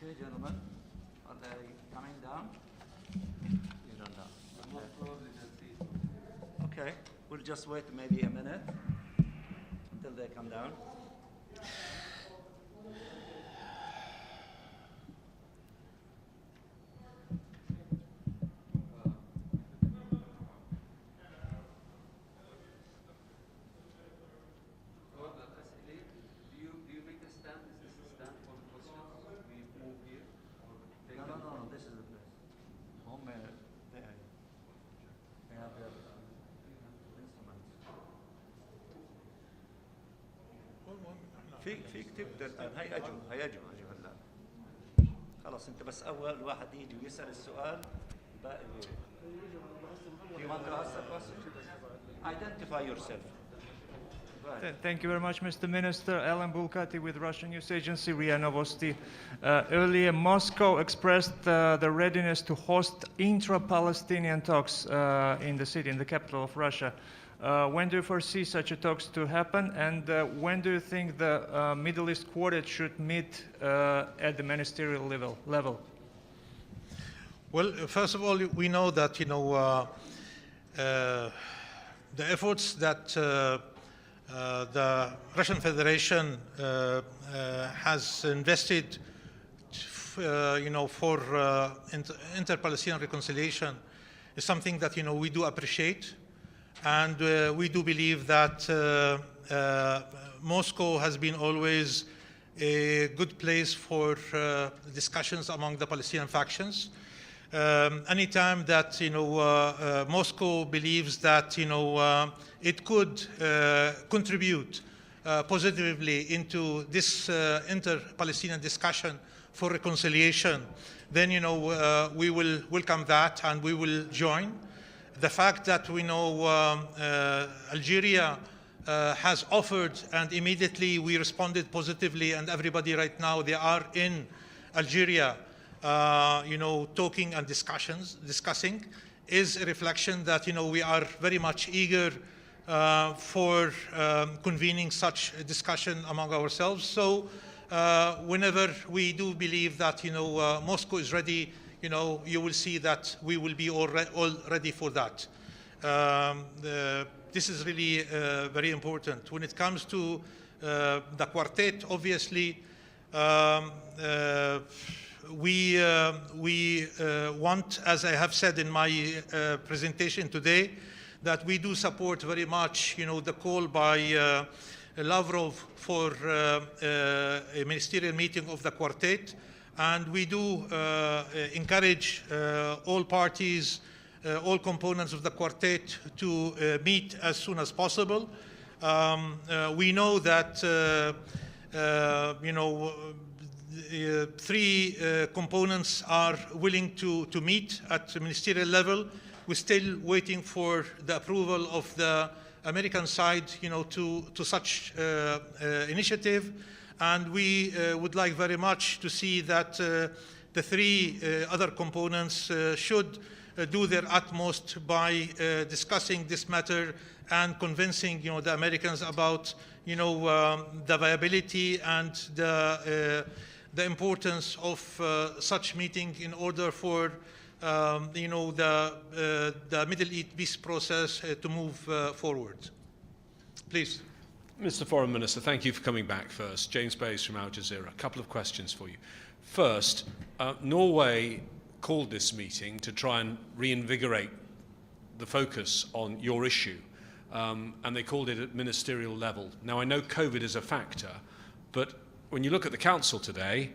Okay, gentlemen, are they coming down? You don't know. Okay, we'll just wait maybe a minute until they come down. فيك تبدا الان هيجوا هلا خلاص انت بس اول واحد يجي ويسال السؤال الباقي You want to ask a question? Identify yourself. Thank you very much, Mr. Minister. al-Maliki with Russian news agency Riyad Novosti. Earlier, Moscow expressed the readiness to host intra-Palestinian talks in the city, in the capital of Russia. When do you foresee such talks to happen, and when do you think the Middle East Quartet should meet at the ministerial level? Well, first of all, we know that the efforts that the Russian Federation has invested, for inter-Palestinian reconciliation is something that we do appreciate. And we do believe that Moscow has been always a good place for discussions among the Palestinian factions. Anytime that Moscow believes that it could contribute positively into this inter-Palestinian discussion for reconciliation, then we will welcome that and we will join. The fact that we know Algeria has offered, and immediately we responded positively, and everybody right now, they are in Algeria, talking and discussing, is a reflection that, we are very much eager for convening such a discussion among ourselves. So whenever we do believe that, Moscow is ready, you will see that we will be all ready for that. This is really very important. When it comes to the quartet, obviously, we want, as I have said in my presentation today, that we do support very much, the call by Lavrov for a ministerial meeting of the quartet. And we do encourage all parties, all components of the quartet to meet as soon as possible. We know that, three components are willing to meet at the ministerial level. We're still waiting for the approval of the American side, to such initiative. And we would like very much to see that the three other components should do their utmost by discussing this matter and convincing, the Americans about, the viability and the importance of such meeting in order for, the Middle East peace process to move forward. Please. Mr. Foreign Minister, thank you for coming back first. James Bays from Al Jazeera. A couple of questions for you. First, Norway called this meeting to try and reinvigorate the focus on your issue, and they called it at ministerial level. Now, I know COVID is a factor, but when you look at the Council today,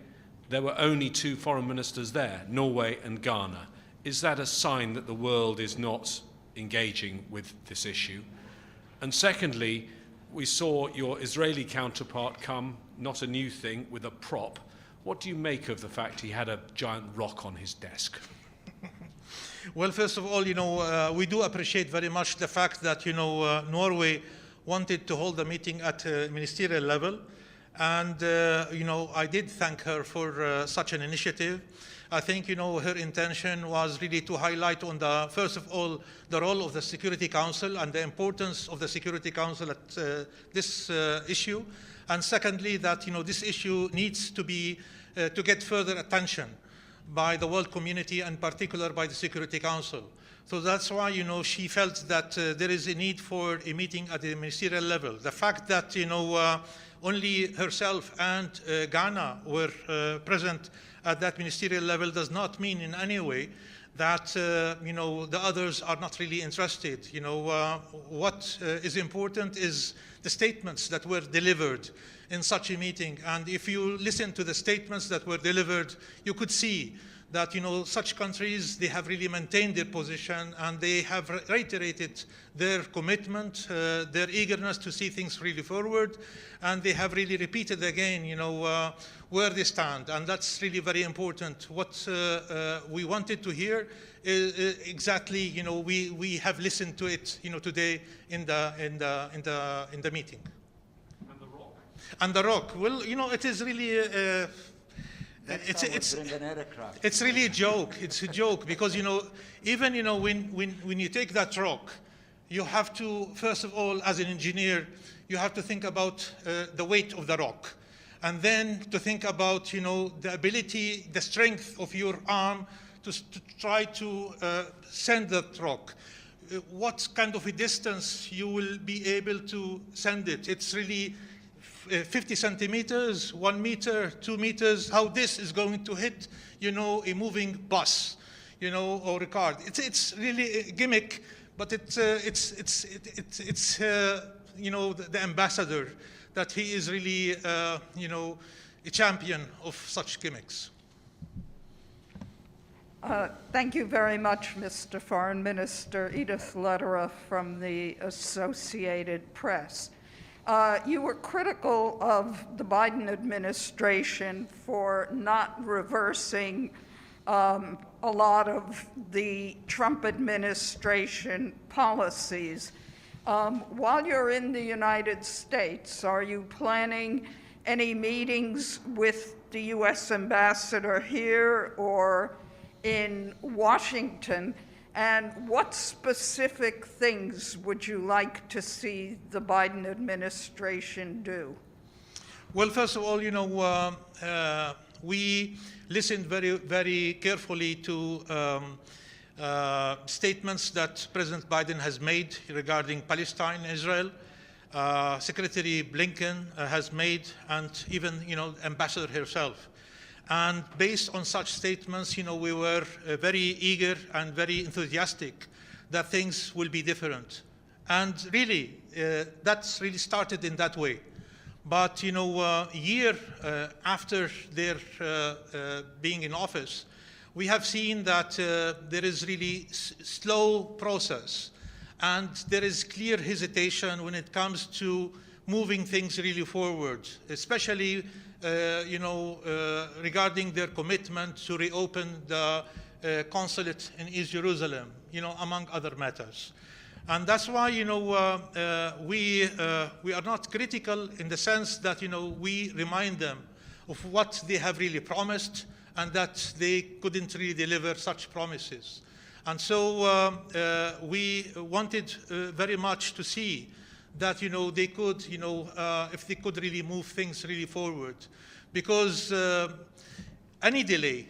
there were only two foreign ministers there, Norway and Ghana. Is that a sign that the world is not engaging with this issue? And secondly, we saw your Israeli counterpart come, not a new thing, with a prop. What do you make of the fact he had a giant rock on his desk? Well, first of all, we do appreciate very much the fact that, Norway wanted to hold the meeting at a ministerial level. And, I did thank her for such an initiative. I think, her intention was really to highlight on first of all, the role of the Security Council and the importance of the Security Council at this issue. And secondly, that, this issue needs to get further attention by the world community, and in particular by the Security Council. So that's why, she felt that there is a need for a meeting at the ministerial level. The fact that, only herself and Ghana were present at that ministerial level does not mean in any way that, the others are not really interested. What is important is the statements that were delivered in such a meeting. And if you listen to the statements that were delivered, you could see that, such countries, they have really maintained their position, and they have reiterated their commitment, their eagerness to see things really forward, and they have really repeated again, where they stand, and that's really very important. What we wanted to hear is exactly, we have listened to it, today in the meeting. And the rock. And the rock. Well, it is really. It's really a joke. It's a joke because, even, when you take that rock, you have to, first of all, as an engineer, you have to think about the weight of the rock. And then to think about, the ability, the strength of your arm to try to send that rock. What kind of a distance you will be able to send it. It's really 50 centimeters, 1 meter, 2 meters, how this is going to hit, a moving bus, or a car. It's really a gimmick, but it's the ambassador that he is really, a champion of such gimmicks. Thank you very much, Mr. Foreign Minister. Edith Lederer from the Associated Press. You were critical of the Biden administration for not reversing a lot of the Trump administration policies. While you're in the United States, are you planning any meetings with the U.S. ambassador here or in Washington? And what specific things would you like to see the Biden administration do? Well, first of all, we listened very, very carefully to statements that President Biden has made regarding Palestine and Israel. Secretary Blinken has made, and even, Ambassador herself. And based on such statements, we were very eager and very enthusiastic that things will be different. And really, that's really started in that way. But, a year after their being in office, we have seen that there is really slow process. And there is clear hesitation when it comes to moving things really forward, especially regarding their commitment to reopen the consulate in East Jerusalem, among other matters. And that's why, we are not critical in the sense that, we remind them of what they have really promised and that they couldn't really deliver such promises. And so we wanted very much to see that, they could, if they could really move things really forward. Because any delay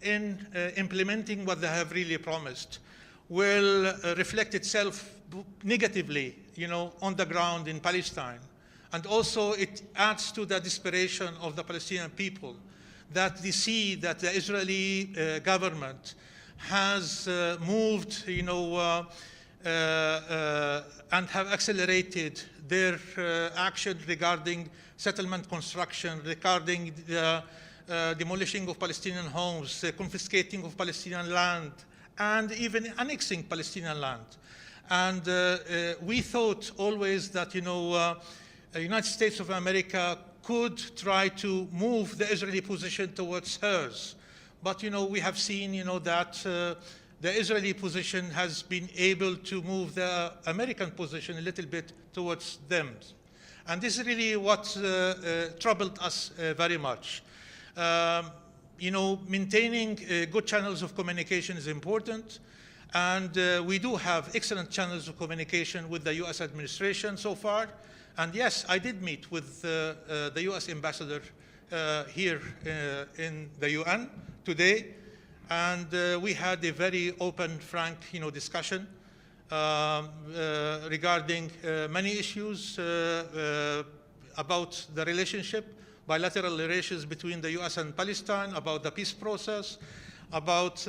in implementing what they have really promised will reflect itself negatively, on the ground in Palestine. And also it adds to the desperation of the Palestinian people, that they see that the Israeli government has moved, and have accelerated their action regarding settlement construction, regarding the demolishing of Palestinian homes, confiscating of Palestinian land, and even annexing Palestinian land. And we thought always that, the United States of America could try to move the Israeli position towards hers. But, we have seen, that the Israeli position has been able to move the American position a little bit towards them. And this is really what troubled us very much. Maintaining good channels of communication is important. And we do have excellent channels of communication with the US administration so far. And yes, I did meet with the US ambassador here in the UN today. And we had a very open, frank, discussion regarding many issues about the relationship, bilateral relations between the US and Palestine, about the peace process, about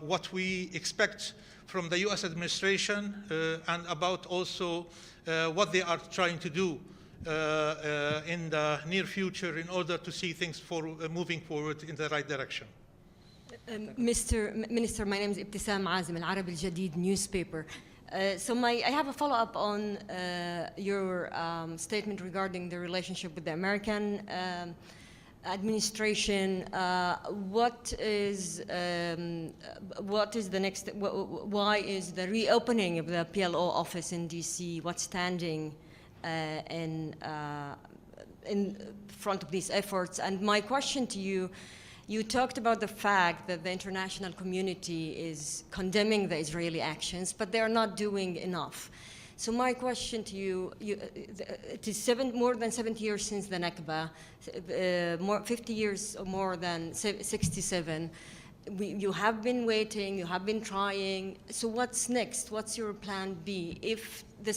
what we expect from the US administration, and about also what they are trying to do in the near future in order to see things moving forward in the right direction. Mr. Minister, my name is Ibtisam Azim, Al-Arabi Al-Jadid newspaper. I have a follow-up on your statement regarding the relationship with the American administration. What is the next? Why is the reopening of the PLO office in DC? What's standing in front of these efforts? And my question to you. You talked about the fact that the international community is condemning the Israeli actions, but they are not doing enough. So my question to you, it is more than 70 years since the Nakba, 50 years or more than 67. You have been waiting, you have been trying. So what's next? What's your plan B if the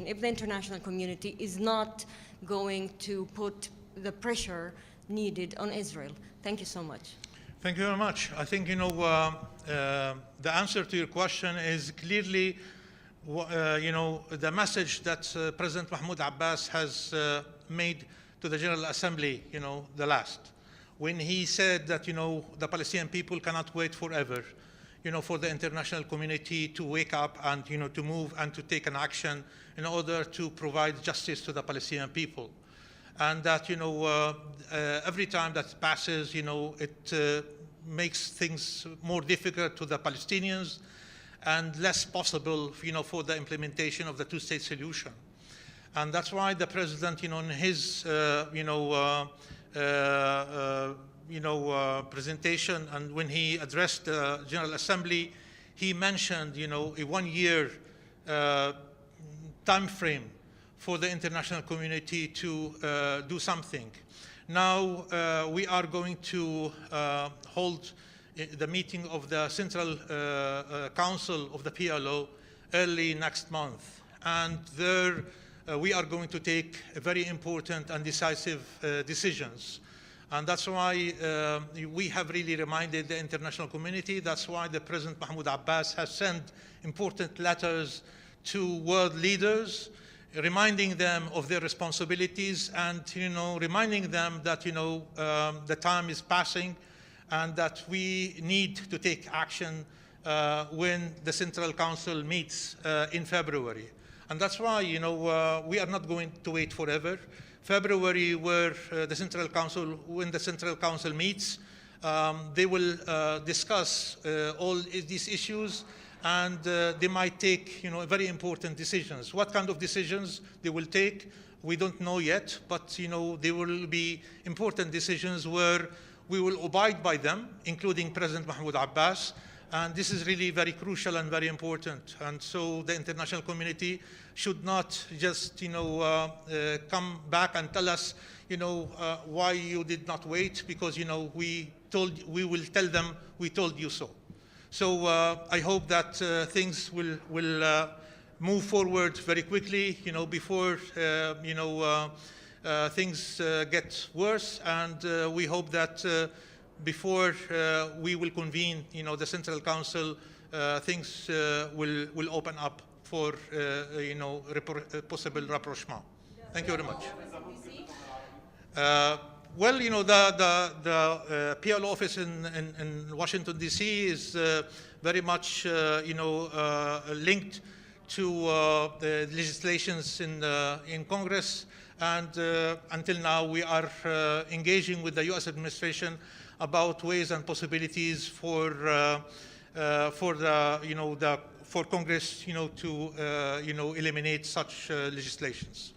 international community is not going to put the pressure needed on Israel? Thank you so much. Thank you very much. I think, the answer to your question is clearly, the message that President Mahmoud Abbas has made to the General Assembly, the last, when he said that, the Palestinian people cannot wait forever, for the international community to wake up and, to move and to take an action in order to provide justice to the Palestinian people. And that, every time that passes, it makes things more difficult to the Palestinians and less possible, for the implementation of the two-state solution. And that's why the president, in his, presentation, and when he addressed the General Assembly, he mentioned, a one-year time frame for the international community to do something. Now we are going to hold the meeting of the Central Council of the PLO early next month. And there we are going to take very important and decisive decisions. And that's why we have really reminded the international community. That's why the President Mahmoud Abbas has sent important letters to world leaders, reminding them of their responsibilities and, reminding them that, the time is passing and that we need to take action when the Central Council meets in February. And that's why, we are not going to wait forever. February, when the Central Council meets, they will discuss all these issues, and they might take, very important decisions. What kind of decisions they will take, we don't know yet, but, there will be important decisions where we will abide by them, including President Mahmoud Abbas. And this is really very crucial and very important. And so the international community should not just, come back and tell us, why you did not wait, because, we will tell them we told you so. So I hope that things will move forward very quickly, before things get worse, and we hope that before we will convene, the Central Council, things will open up for possible rapprochement. Thank you very much. Well, the PLO office in Washington, D.C. is very much, linked to the legislations in Congress. And until now, we are engaging with the U.S. administration about ways and possibilities for Congress, to eliminate such legislations.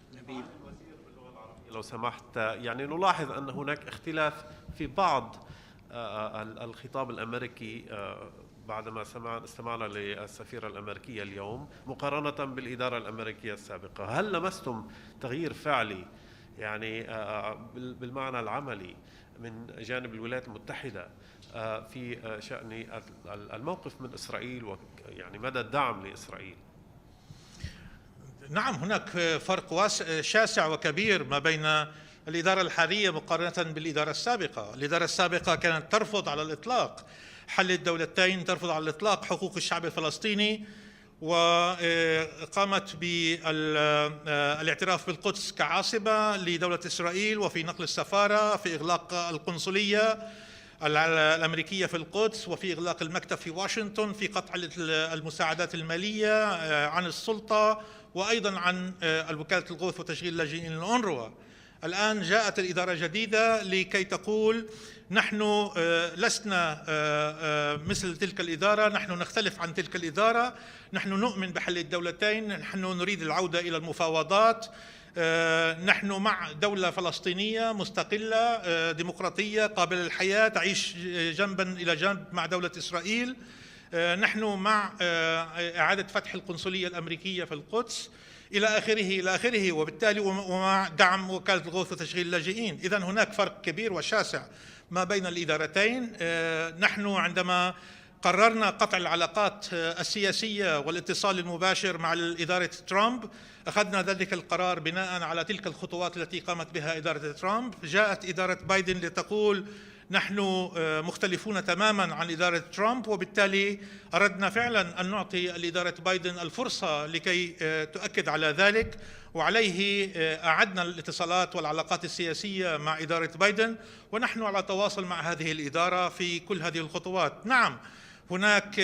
لو سمحت، يعني نلاحظ أن هناك اختلاف في بعض الخطاب الأمريكي بعدما استمعنا للسفيرة الأمريكية اليوم مقارنة بالإدارة الأمريكية السابقة. هل لمستم تغيير فعلي يعني بالمعنى العملي من جانب الولايات المتحدة في شأن الموقف من إسرائيل ويعني مدى الدعم لإسرائيل؟ نعم، هناك فرق شاسع وكبير ما بين الإدارة الحالية مقارنة بالإدارة السابقة. الإدارة السابقة كانت ترفض على الإطلاق حل الدولتين، ترفض على الإطلاق حقوق الشعب الفلسطيني، وقامت بالاعتراف بالقدس كعاصمة لدولة إسرائيل، وفي نقل السفارة، في إغلاق القنصلية الأمريكية في القدس، وفي إغلاق المكتب في واشنطن، في قطع المساعدات المالية عن السلطة، وأيضا عن الوكالة الغوث وتشغيل اللاجئين الأونروا. الآن جاءت الإدارة الجديدة لكي تقول نحن لسنا مثل تلك الإدارة، نحن نختلف عن تلك الإدارة، نحن نؤمن بحل الدولتين، نحن نريد العودة إلى المفاوضات، نحن مع دولة فلسطينية مستقلة ديمقراطية قابلة للحياة تعيش جنبا إلى جنب مع دولة إسرائيل، نحن مع إعادة فتح القنصلية الأمريكية في القدس، إلى آخره، وبالتالي ومع دعم وكالة الغوث وتشغيل اللاجئين. إذن هناك فرق كبير وشاسع ما بين الإدارتين. نحن عندما قررنا قطع العلاقات السياسية والاتصال المباشر مع إدارة ترامب، أخذنا ذلك القرار بناء على تلك الخطوات التي قامت بها إدارة ترامب. جاءت إدارة بايدن لتقول نحن مختلفون تماما عن إدارة ترامب، وبالتالي أردنا فعلا أن نعطي الإدارة بايدن الفرصة لكي تؤكد على ذلك، وعليه أعدنا الاتصالات والعلاقات السياسية مع إدارة بايدن، ونحن على تواصل مع هذه الإدارة في كل هذه الخطوات. نعم، هناك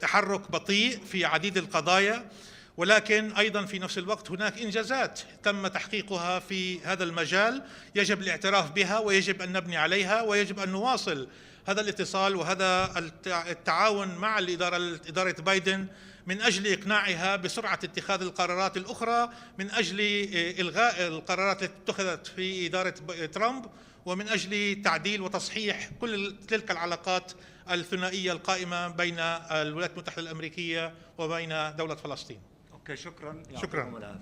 تحرك بطيء في عديد القضايا، ولكن أيضا في نفس الوقت هناك إنجازات تم تحقيقها في هذا المجال يجب الاعتراف بها، ويجب أن نبني عليها، ويجب أن نواصل هذا الاتصال وهذا التعاون مع إدارة بايدن من أجل إقناعها بسرعة اتخاذ القرارات الأخرى، من أجل إلغاء القرارات التي اتخذت في إدارة ترامب، ومن أجل تعديل وتصحيح كل تلك العلاقات الثنائية القائمة بين الولايات المتحدة الأمريكية وبين دولة فلسطين. شكرا. شكرا.